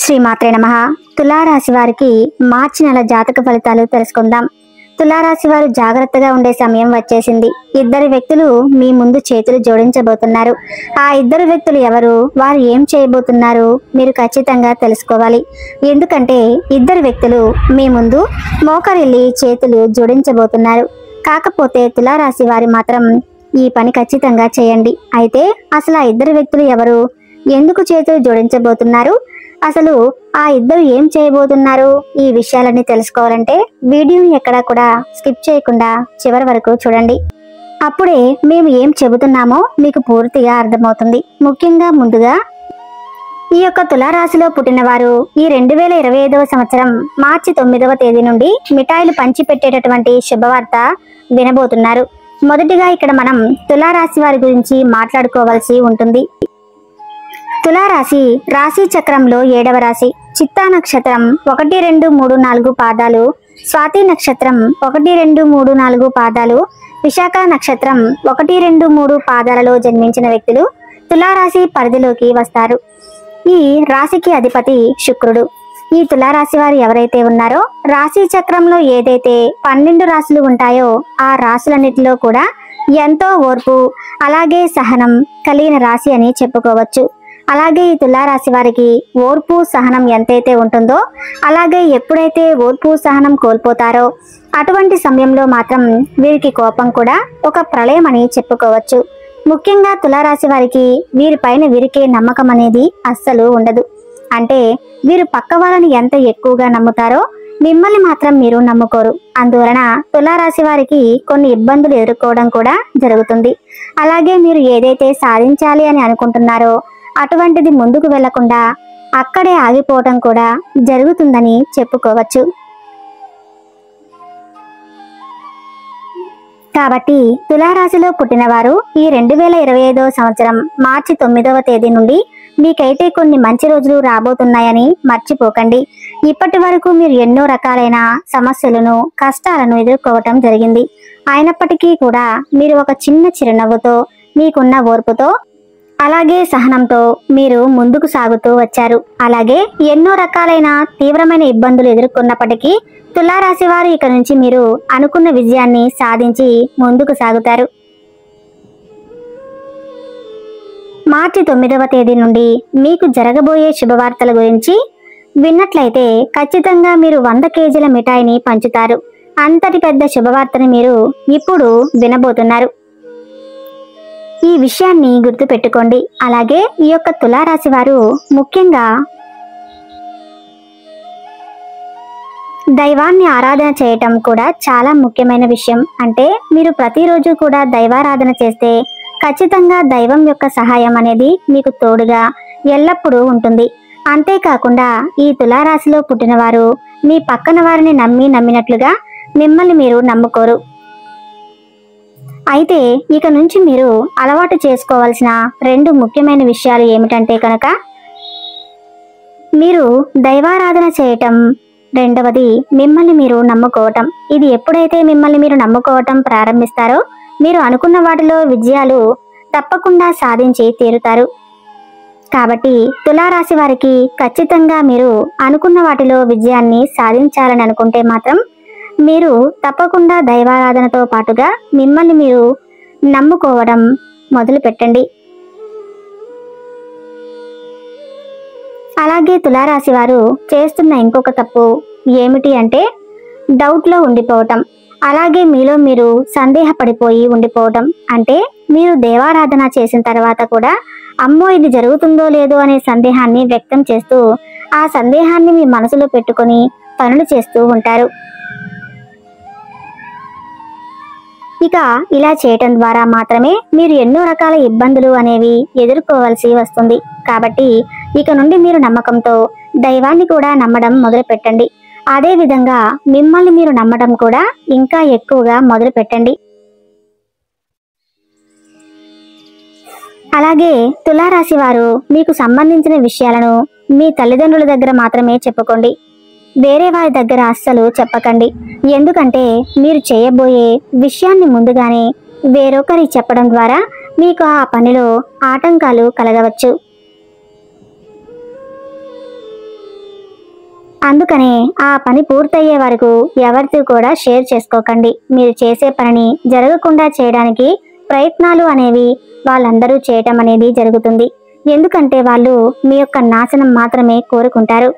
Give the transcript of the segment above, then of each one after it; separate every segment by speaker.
Speaker 1: శ్రీమాత్రే నమః. తులారాశి వారికి మార్చి నెల జాతక ఫలితాలు తెలుసుకుందాం. తులారాశి వారు జాగ్రత్తగా ఉండే సమయం వచ్చేసింది. ఇద్దరు వ్యక్తులు మీ ముందు చేతులు జోడించబోతున్నారు. ఆ ఇద్దరు వ్యక్తులు ఎవరు, వారు ఏం చేయబోతున్నారు, మీరు ఖచ్చితంగా తెలుసుకోవాలి. ఎందుకంటే ఇద్దరు వ్యక్తులు మీ ముందు మోకరిల్లి చేతులు జోడించబోతున్నారు. కాకపోతే తులారాశి వారి మాత్రం ఈ పని ఖచ్చితంగా చేయండి. అయితే అసలు ఆ ఇద్దరు వ్యక్తులు ఎవరు, ఎందుకు చేతులు జోడించబోతున్నారు, అసలు ఆ ఇద్దరు ఏం చేయబోతున్నారు, ఈ విషయాలన్నీ తెలుసుకోవాలంటే వీడియోని ఎక్కడా కూడా స్కిప్ చేయకుండా చివరి వరకు చూడండి. అప్పుడే మేము ఏం చెబుతున్నామో మీకు పూర్తిగా అర్థమవుతుంది. ముఖ్యంగా ముందుగా ఈ యొక్క తులారాశిలో పుట్టినవారు ఈ 2025వ సంవత్సరం మార్చి 9వ తేదీ నుండి మిఠాయిలు పంచిపెట్టేటటువంటి శుభవార్త వినబోతున్నారు. మొదటిగా ఇక్కడ మనం తులారాశి వారి గురించి మాట్లాడుకోవాల్సి ఉంటుంది. తులారాశి రాశి చక్రంలో 7వ రాశి. చిత్తా నక్షత్రం 1, 2, 3, 4 పాదాలు, స్వాతి నక్షత్రం 1, 2, 3, 4 పాదాలు, విశాఖ నక్షత్రం 1, 2, 3 పాదాలలో జన్మించిన వ్యక్తులు తులారాశి పరిధిలోకి వస్తారు. ఈ రాశికి అధిపతి శుక్రుడు. ఈ తులారాశి వారు ఎవరైతే ఉన్నారో రాశి చక్రంలో ఏదైతే 12 రాశులు ఉంటాయో ఆ రాశులన్నిటిలో కూడా ఎంతో ఓర్పు అలాగే సహనం కలిగిన రాశి అని చెప్పుకోవచ్చు. అలాగే ఈ తులారాశి వారికి ఓర్పు సహనం ఎంతైతే ఉంటుందో, అలాగే ఎప్పుడైతే ఓర్పు సహనం కోల్పోతారో అటువంటి సమయంలో మాత్రం వీరికి కోపం కూడా ఒక ప్రళయం అని చెప్పుకోవచ్చు. ముఖ్యంగా తులారాశి వారికి వీరిపైన వీరికే నమ్మకం అనేది అస్సలు ఉండదు. అంటే వీరు పక్క వాళ్ళని ఎంత ఎక్కువగా నమ్ముతారో మిమ్మల్ని మాత్రం మీరు నమ్ముకోరు. అందువలన తులారాశి వారికి కొన్ని ఇబ్బందులు ఎదుర్కోవడం కూడా జరుగుతుంది. అలాగే మీరు ఏదైతే సాధించాలి అని అనుకుంటున్నారో అటువంటిది ముందుకు వెళ్లకుండా అక్కడే ఆగిపోవటం కూడా జరుగుతుందని చెప్పుకోవచ్చు. కాబట్టి తులారాశిలో పుట్టినవారు ఈ 2025వ సంవత్సరం మార్చి 9వ తేదీ నుండి మీకైతే కొన్ని మంచి రోజులు రాబోతున్నాయని మర్చిపోకండి. ఇప్పటి వరకు మీరు ఎన్నో రకాలైన సమస్యలను కష్టాలను ఎదుర్కోవటం జరిగింది. అయినప్పటికీ కూడా మీరు ఒక చిన్న చిరునవ్వుతో మీకున్న ఓర్పుతో అలాగే సహనంతో మీరు ముందుకు సాగుతూ వచ్చారు. అలాగే ఎన్నో రకాలైన తీవ్రమైన ఇబ్బందులు ఎదుర్కొన్నప్పటికీ తులారాశి వారు ఇక నుంచి మీరు అనుకున్న విజయాన్ని సాధించి ముందుకు సాగుతారు. మార్చి 9వ తేదీ నుండి మీకు జరగబోయే శుభవార్తల గురించి విన్నట్లయితే ఖచ్చితంగా మీరు 100 కేజీల మిఠాయిని పంచుతారు. అంతటి పెద్ద శుభవార్తని మీరు ఇప్పుడు వినబోతున్నారు. ఈ విషయాన్ని గుర్తుపెట్టుకోండి. అలాగే ఈ యొక్క తులారాశి వారు ముఖ్యంగా దైవాన్ని ఆరాధన చేయటం కూడా చాలా ముఖ్యమైన విషయం. అంటే మీరు ప్రతిరోజు కూడా దైవారాధన చేస్తే ఖచ్చితంగా దైవం యొక్క సహాయం అనేది మీకు తోడుగా ఎల్లప్పుడూ ఉంటుంది. అంతేకాకుండా ఈ తులారాశిలో పుట్టినవారు మీ పక్కన వారిని నమ్మినట్లుగా మిమ్మల్ని మీరు నమ్ముకోరు. అయితే ఇక నుంచి మీరు అలవాటు చేసుకోవాల్సిన 2 ముఖ్యమైన విషయాలు ఏమిటంటే కనుక మీరు దైవారాధన చేయటం, రెండవది మిమ్మల్ని మీరు నమ్ముకోవటం. ఇది ఎప్పుడైతే మిమ్మల్ని మీరు నమ్ముకోవటం ప్రారంభిస్తారో మీరు అనుకున్న వాటిలో విజయాలు తప్పకుండా సాధించి తీరుతారు. కాబట్టి తులారాశి వారికి ఖచ్చితంగా మీరు అనుకున్న వాటిలో విజయాన్ని సాధించాలని అనుకుంటే మాత్రం మీరు తప్పకుండా దైవారాధనతో పాటుగా మిమ్మల్ని మీరు నమ్ముకోవడం మొదలు పెట్టండి. అలాగే తులారాశి వారు చేస్తున్న ఇంకొక తప్పు ఏమిటి అంటే డౌట్లో ఉండిపోవటం. అలాగే మీలో మీరు సందేహపడిపోయి ఉండిపోవటం. అంటే మీరు దేవారాధన చేసిన తర్వాత కూడా అమ్మో ఇది జరుగుతుందో లేదో అనే సందేహాన్ని వ్యక్తం చేస్తూ ఆ సందేహాన్ని మీ మనసులో పెట్టుకొని పనులు చేస్తూ ఉంటారు. ఇక ఇలా చేయటం ద్వారా మాత్రమే మీరు ఎన్నో రకాల ఇబ్బందులు అనేవి ఎదుర్కోవాల్సి వస్తుంది. కాబట్టి ఇక నుండి మీరు నమ్మకంతో దైవాన్ని కూడా నమ్మడం మొదలు పెట్టండి. అదే విధంగా మిమ్మల్ని మీరు నమ్మడం కూడా ఇంకా ఎక్కువగా మొదలు పెట్టండి. అలాగే తులారాశి వారు మీకు సంబంధించిన విషయాలను మీ తల్లిదండ్రుల దగ్గర మాత్రమే చెప్పుకోండి. వేరే వారి దగ్గర అస్సలు చెప్పకండి. ఎందుకంటే మీరు చేయబోయే విషయాన్ని ముందుగానే వేరొకరి చెప్పడం ద్వారా మీకు ఆ పనిలో ఆటంకాలు కలగవచ్చు. అందుకనే ఆ పని పూర్తయ్యే వరకు ఎవరితో కూడా షేర్ చేసుకోకండి. మీరు చేసే పనిని జరగకుండా చేయడానికి ప్రయత్నాలు అనేవి వాళ్ళందరూ చేయటం అనేది జరుగుతుంది. ఎందుకంటే వాళ్ళు మీ యొక్క నాశనం మాత్రమే కోరుకుంటారు.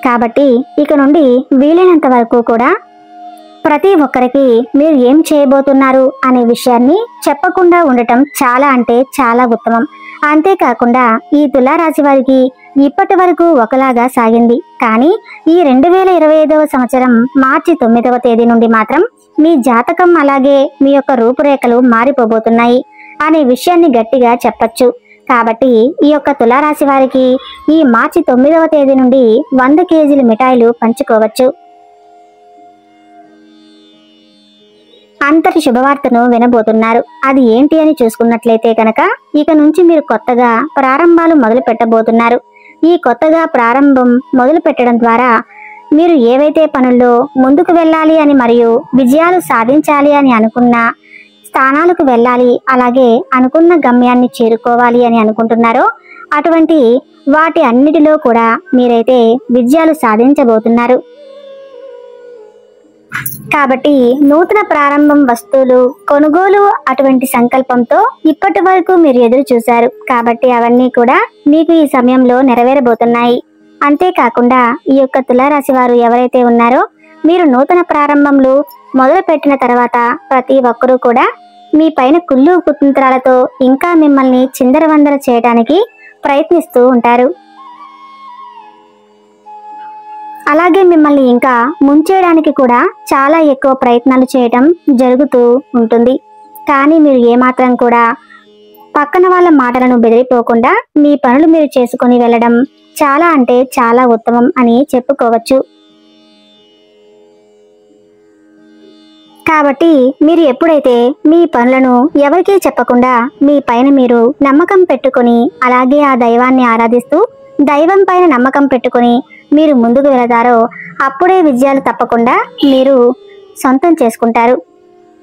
Speaker 1: కాబట్టి ఇక నుండి వీలైనంత వరకు కూడా ప్రతి ఒక్కరికి మీరు ఏం చేయబోతున్నారు అనే విషయాన్ని చెప్పకుండా ఉండటం చాలా అంటే చాలా ఉత్తమం. అంతేకాకుండా ఈ తులారాశి వారికి ఇప్పటి వరకు ఒకలాగా సాగింది. కానీ ఈ 2025వ సంవత్సరం మార్చి 9వ తేదీ నుండి మాత్రం మీ జాతకం అలాగే మీ యొక్క రూపురేఖలు మారిపోబోతున్నాయి అనే విషయాన్ని గట్టిగా చెప్పచ్చు. కాబట్టి ఈ యొక్క తులారాశి వారికి ఈ మార్చి 9వ తేదీ నుండి 100 కేజీల మిఠాయిలు పంచుకోవచ్చు. అంతటి శుభవార్తను వినబోతున్నారు. అది ఏంటి అని చూసుకున్నట్లయితే కనుక ఇక నుంచి మీరు కొత్తగా ప్రారంభాలు మొదలు పెట్టబోతున్నారు. ఈ కొత్తగా ప్రారంభం మొదలు పెట్టడం ద్వారా మీరు ఏవైతే పనుల్లో ముందుకు వెళ్ళాలి అని మరియు విజయాలు సాధించాలి అని అనుకున్న స్థానాలకు వెళ్ళాలి, అలాగే అనుకున్న గమ్యాన్ని చేరుకోవాలి అని అనుకుంటున్నారో అటువంటి వాటి అన్నిటిలో కూడా మీరైతే విజయాలు సాధించబోతున్నారు. కాబట్టి నూతన ప్రారంభం, వస్తువులు కొనుగోలు అటువంటి సంకల్పంతో ఇప్పటి వరకు మీరు ఎదురు చూశారు. కాబట్టి అవన్నీ కూడా మీకు ఈ సమయంలో నెరవేరబోతున్నాయి. అంతేకాకుండా ఈ యొక్క తులారాశి వారు ఎవరైతే ఉన్నారో మీరు నూతన ప్రారంభంలో మొదలు పెట్టిన తర్వాత ప్రతి ఒక్కరూ కూడా మీ పైన కుళ్ళు కుతంత్రాలతో ఇంకా మిమ్మల్ని చిందరవందర చేయడానికి ప్రయత్నిస్తూ ఉంటారు. అలాగే మిమ్మల్ని ఇంకా ముంచేయడానికి కూడా చాలా ఎక్కువ ప్రయత్నాలు చేయటం జరుగుతూ ఉంటుంది. కానీ మీరు ఏమాత్రం కూడా పక్కన వాళ్ళ మాటలను బెదిరిపోకుండా మీ పనులు మీరు చేసుకొని వెళ్ళడం చాలా అంటే చాలా ఉత్తమం అని చెప్పుకోవచ్చు. కాబట్టి మీరు ఎప్పుడైతే మీ పనులను ఎవరికీ చెప్పకుండా మీ పైన మీరు నమ్మకం పెట్టుకొని అలాగే ఆ దైవాన్ని ఆరాధిస్తూ దైవం పైన నమ్మకం పెట్టుకొని మీరు ముందుకు వెళతారో అప్పుడే విజయాలు తప్పకుండా మీరు సొంతం చేసుకుంటారు.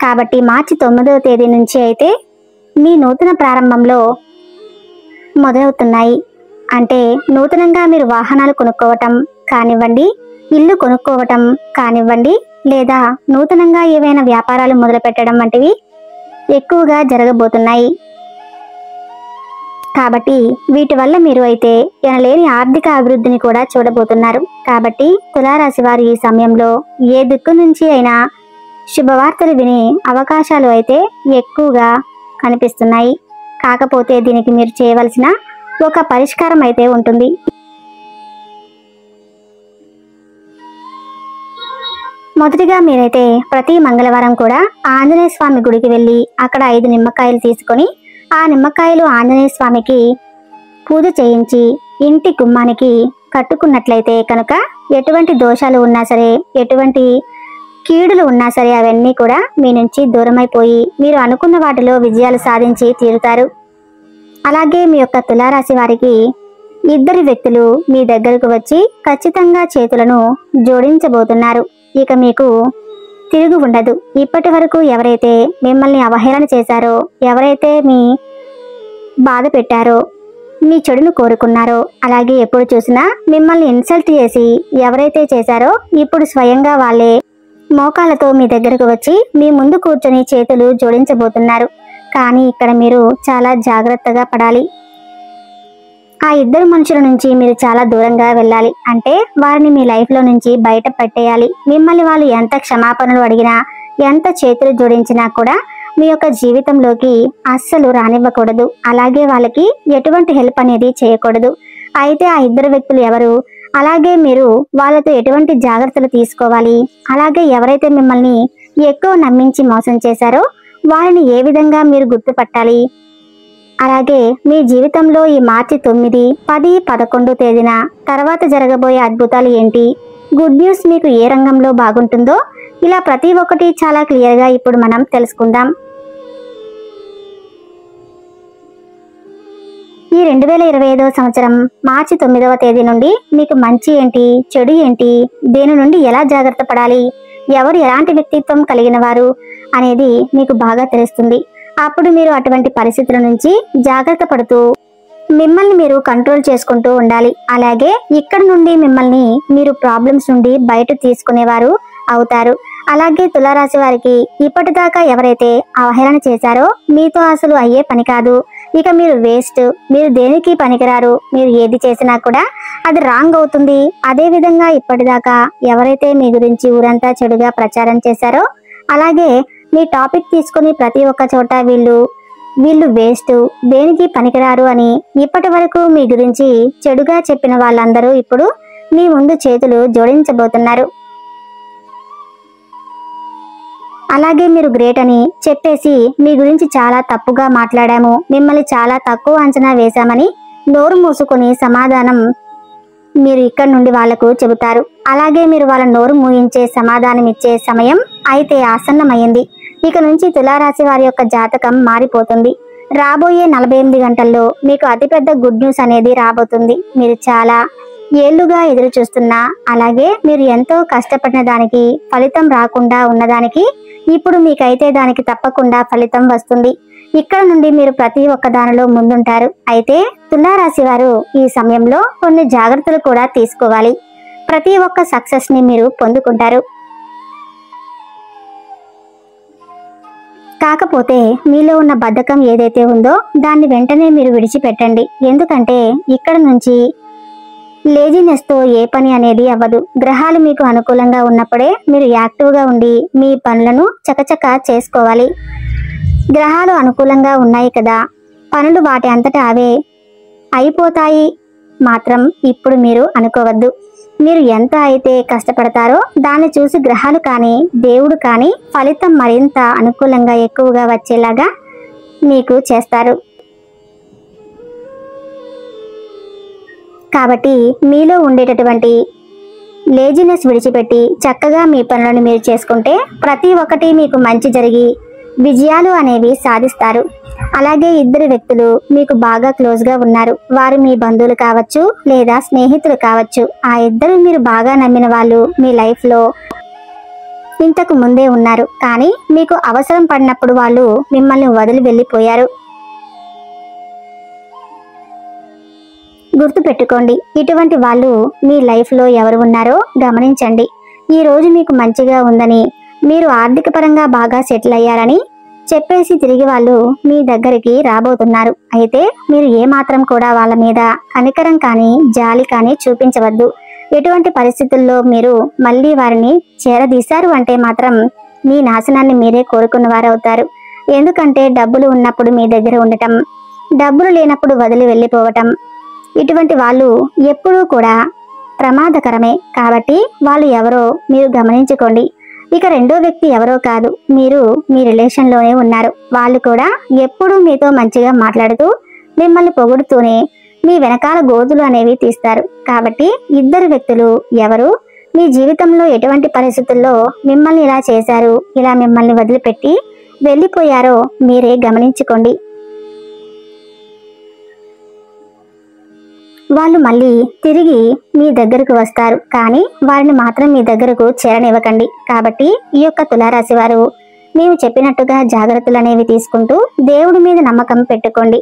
Speaker 1: కాబట్టి మార్చి 9వ తేదీ నుంచి అయితే మీ నూతన ప్రారంభంలో మొదలవుతున్నాయి. అంటే నూతనంగా మీరు వాహనాలు కొనుక్కోవటం కానివ్వండి, ఇల్లు కొనుక్కోవటం కానివ్వండి, లేదా నూతనంగా ఏవైనా వ్యాపారాలు మొదలు పెట్టడం వంటివి ఎక్కువగా జరగబోతున్నాయి. కాబట్టి వీటి వల్ల మీరు అయితే ఎనలేని ఆర్థిక అభివృద్ధిని కూడా చూడబోతున్నారు. కాబట్టి తులారాశి వారు ఈ సమయంలో ఏ దిక్కు నుంచి అయినా శుభవార్తలు వినే అవకాశాలు అయితే ఎక్కువగా కనిపిస్తున్నాయి. కాకపోతే దీనికి మీరు చేయవలసిన ఒక పరిష్కారం అయితే ఉంటుంది. మొదటిగా మీరైతే ప్రతి మంగళవారం కూడా ఆంజనేయ స్వామి గుడికి వెళ్ళి అక్కడ 5 నిమ్మకాయలు తీసుకొని ఆ నిమ్మకాయలు ఆంజనేయ స్వామికి పూజ చేయించి ఇంటి గుమ్మానికి కట్టుకున్నట్లయితే కనుక ఎటువంటి దోషాలు ఉన్నా సరే, ఎటువంటి కీడులు ఉన్నా సరే అవన్నీ కూడా మీ నుంచి దూరమైపోయి మీరు అనుకున్న వాటిలో విజయాలు సాధించి తీరుతారు. అలాగే మీ యొక్క తులారాశి వారికి 2 వ్యక్తులు మీ దగ్గరకు వచ్చి ఖచ్చితంగా చేతులను జోడించబోతున్నారు. ఇక మీకు తిరుగు ఉండదు. ఇప్పటి వరకు ఎవరైతే మిమ్మల్ని అవహేళన చేశారో, ఎవరైతే మీ బాధ పెట్టారో, మీ చెడును కోరుకున్నారో, అలాగే ఎప్పుడు చూసినా మిమ్మల్ని ఇన్సల్ట్ చేసి ఎవరైతే చేశారో ఇప్పుడు స్వయంగా వాళ్ళే మోకాళ్ళతో మీ దగ్గరకు వచ్చి మీ ముందు కూర్చొని చేతులు జోడించబోతున్నారు. కానీ ఇక్కడ మీరు చాలా జాగ్రత్తగా పడాలి. ఆ 2 మనుషుల నుంచి మీరు చాలా దూరంగా వెళ్ళాలి. అంటే వారిని మీ లైఫ్లో నుంచి బయట పెట్టేయాలి. మిమ్మల్ని వాళ్ళు ఎంత క్షమాపణలు అడిగినా, ఎంత చేతులు జోడించినా కూడా మీ యొక్క జీవితంలోకి అస్సలు రానివ్వకూడదు. అలాగే వాళ్ళకి ఎటువంటి హెల్ప్ అనేది చేయకూడదు. అయితే ఆ 2 వ్యక్తులు ఎవరు, అలాగే మీరు వాళ్ళతో ఎటువంటి జాగ్రత్తలు తీసుకోవాలి, అలాగే ఎవరైతే మిమ్మల్ని ఎక్కువ నమ్మించి మోసం చేశారో వారిని ఏ విధంగా మీరు గుర్తుపట్టాలి, అలాగే మీ జీవితంలో ఈ మార్చి 9, 10, 11 తేదీన తర్వాత జరగబోయే అద్భుతాలు ఏంటి, గుడ్ న్యూస్ మీకు ఏ రంగంలో బాగుంటుందో ఇలా ప్రతి ఒక్కటి చాలా క్లియర్గా ఇప్పుడు మనం తెలుసుకుందాం. ఈ 2025వ సంవత్సరం మార్చి 9వ తేదీ నుండి మీకు మంచి ఏంటి, చెడు ఏంటి, దేని నుండి ఎలా జాగ్రత్త పడాలి, ఎవరు ఎలాంటి వ్యక్తిత్వం కలిగిన వారు అనేది మీకు బాగా తెలుస్తుంది. అప్పుడు మీరు అటువంటి పరిస్థితుల నుంచి జాగ్రత్త పడుతూ మిమ్మల్ని మీరు కంట్రోల్ చేసుకుంటూ ఉండాలి. అలాగే ఇక్కడ నుండి మిమ్మల్ని మీరు ప్రాబ్లమ్స్ నుండి బయట తీసుకునేవారు అవుతారు. అలాగే తులారాశి వారికి ఇప్పటిదాకా ఎవరైతే అవహేళన చేశారో మీతో అసలు అయ్యే పని కాదు. ఇక మీరు వేస్ట్, మీరు దేనికి పనికిరారు, మీరు ఏది చేసినా కూడా అది రాంగ్ అవుతుంది. అదే విధంగా ఇప్పటిదాకా ఎవరైతే మీ గురించి ఊరంతా చెడుగా ప్రచారం చేశారో, అలాగే మీ టాపిక్ తీసుకుని ప్రతి ఒక్క చోట వీళ్ళు వేస్ట్, దేనికి పనికిరారు అని ఇప్పటి వరకు మీ గురించి చెడుగా చెప్పిన వాళ్ళందరూ ఇప్పుడు మీ ముందు చేతులు జోడించబోతున్నారు. అలాగే మీరు గ్రేట్ అని చెప్పేసి మీ గురించి చాలా తప్పుగా మాట్లాడాము, మిమ్మల్ని చాలా తక్కువ అంచనా వేశామని నోరు మూసుకొని సమాధానం మీరు ఇక్కడ నుండి వాళ్లకు చెబుతారు. అలాగే మీరు వాళ్ళ నోరు మూయించే సమాధానం ఇచ్చే సమయం అయితే ఆసన్నమైంది. ఇక నుంచి తులారాశి వారి యొక్క జాతకం మారిపోతుంది. రాబోయే 48 గంటల్లో మీకు అతిపెద్ద గుడ్ న్యూస్ అనేది రాబోతుంది. మీరు చాలా ఏళ్లుగా ఎదురు చూస్తున్నా, అలాగే మీరు ఎంతో కష్టపడిన దానికి ఫలితం రాకుండా ఉన్నదానికి ఇప్పుడు మీకైతే దానికి తప్పకుండా ఫలితం వస్తుంది. ఇక్కడ నుండి మీరు ప్రతి ఒక్క దానిలో ముందుంటారు. అయితే తులారాశి వారు ఈ సమయంలో కొన్ని జాగ్రత్తలు కూడా తీసుకోవాలి. ప్రతి ఒక్క సక్సెస్ ని మీరు పొందుకుంటారు. కాకపోతే మీలో ఉన్న బద్ధకం ఏదైతే ఉందో దాన్ని వెంటనే మీరు విడిచిపెట్టండి. ఎందుకంటే ఇక్కడ నుంచి లేజినెస్ తో ఏ పని అనేది అవ్వదు. గ్రహాలు మీకు అనుకూలంగా ఉన్నప్పుడే మీరు యాక్టివ్గా ఉండి మీ పనులను చకచకా చేసుకోవాలి. గ్రహాలు అనుకూలంగా ఉన్నాయి కదా, పనులు వాటి అంతటా అవే అయిపోతాయి మాత్రం ఇప్పుడు మీరు అనుకోవద్దు. మీరు ఎంత అయితే కష్టపడతారో దాన్ని చూసి గ్రహాలు కానీ దేవుడు కానీ ఫలితం మరింత అనుకూలంగా ఎక్కువగా వచ్చేలాగా మీకు చేస్తారు. కాబట్టి మీలో ఉండేటటువంటి లేజినెస్ విడిచిపెట్టి చక్కగా మీ పనులను మీరు చేసుకుంటే ప్రతి ఒక్కటి మీకు మంచి జరిగి విజయాలు అనేవి సాధిస్తారు. అలాగే ఇద్దరు వ్యక్తులు మీకు బాగా క్లోజ్గా ఉన్నారు. వారు మీ బంధువులు కావచ్చు లేదా స్నేహితులు కావచ్చు. ఆ ఇద్దరు మీరు బాగా నమ్మిన వాళ్ళు మీ లైఫ్లో ఇంతకు ముందే ఉన్నారు. కానీ మీకు అవసరం పడినప్పుడు వాళ్ళు మిమ్మల్ని వదిలి వెళ్ళిపోయారు. గుర్తుపెట్టుకోండి, ఇటువంటి వాళ్ళు మీ లైఫ్లో ఎవరు ఉన్నారో గమనించండి. ఈ రోజు మీకు మంచిగా ఉందని, మీరు ఆర్థిక పరంగా బాగా సెటిల్ అయ్యారని చెప్పేసి తిరిగి వాళ్ళు మీ దగ్గరికి రాబోతున్నారు. అయితే మీరు ఏమాత్రం కూడా వాళ్ళ మీద కనికరం కానీ జాలి కానీ చూపించవద్దు. ఎటువంటి పరిస్థితుల్లో మీరు మళ్ళీ వారిని చేరదీశారు అంటే మాత్రం మీ నాశనాన్ని మీరే కోరుకున్న వారవుతారు. ఎందుకంటే డబ్బులు ఉన్నప్పుడు మీ దగ్గర ఉండటం, డబ్బులు లేనప్పుడు వదిలి వెళ్ళిపోవటం, ఇటువంటి వాళ్ళు ఎప్పుడూ కూడా ప్రమాదకరమే. కాబట్టి వాళ్ళు ఎవరో మీరు గమనించుకోండి. ఇక రెండో వ్యక్తి ఎవరో కాదు, మీరు మీ రిలేషన్లోనే ఉన్నారు. వాళ్ళు కూడా ఎప్పుడూ మీతో మంచిగా మాట్లాడుతూ మిమ్మల్ని పొగుడుతూనే మీ వెనకాల గోతులు అనేవి తీస్తారు. కాబట్టి ఇద్దరు వ్యక్తులు ఎవరు మీ జీవితంలో ఎటువంటి పరిస్థితుల్లో మిమ్మల్ని ఇలా చేశారు, ఇలా మిమ్మల్ని వదిలిపెట్టి వెళ్ళిపోయారో మీరే గమనించుకోండి. వాళ్ళు మళ్ళీ తిరిగి మీ దగ్గరకు వస్తారు, కానీ వారిని మాత్రం మీ దగ్గరకు చేరనివ్వకండి. కాబట్టి ఈ యొక్క తులారాశి వారు మేము చెప్పినట్టుగా జాగ్రత్తలు అనేవి తీసుకుంటూ దేవుడి మీద నమ్మకం పెట్టుకోండి.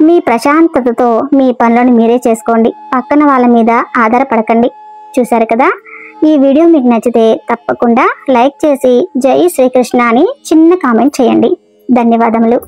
Speaker 1: మీ ప్రశాంతతతో మీ పనులను మీరే చేసుకోండి. పక్కన వాళ్ళ మీద ఆధారపడకండి. చూశారు కదా, ఈ వీడియో మీకు నచ్చితే తప్పకుండా లైక్ చేసి జై శ్రీకృష్ణ అని చిన్న కామెంట్ చేయండి. ధన్యవాదములు.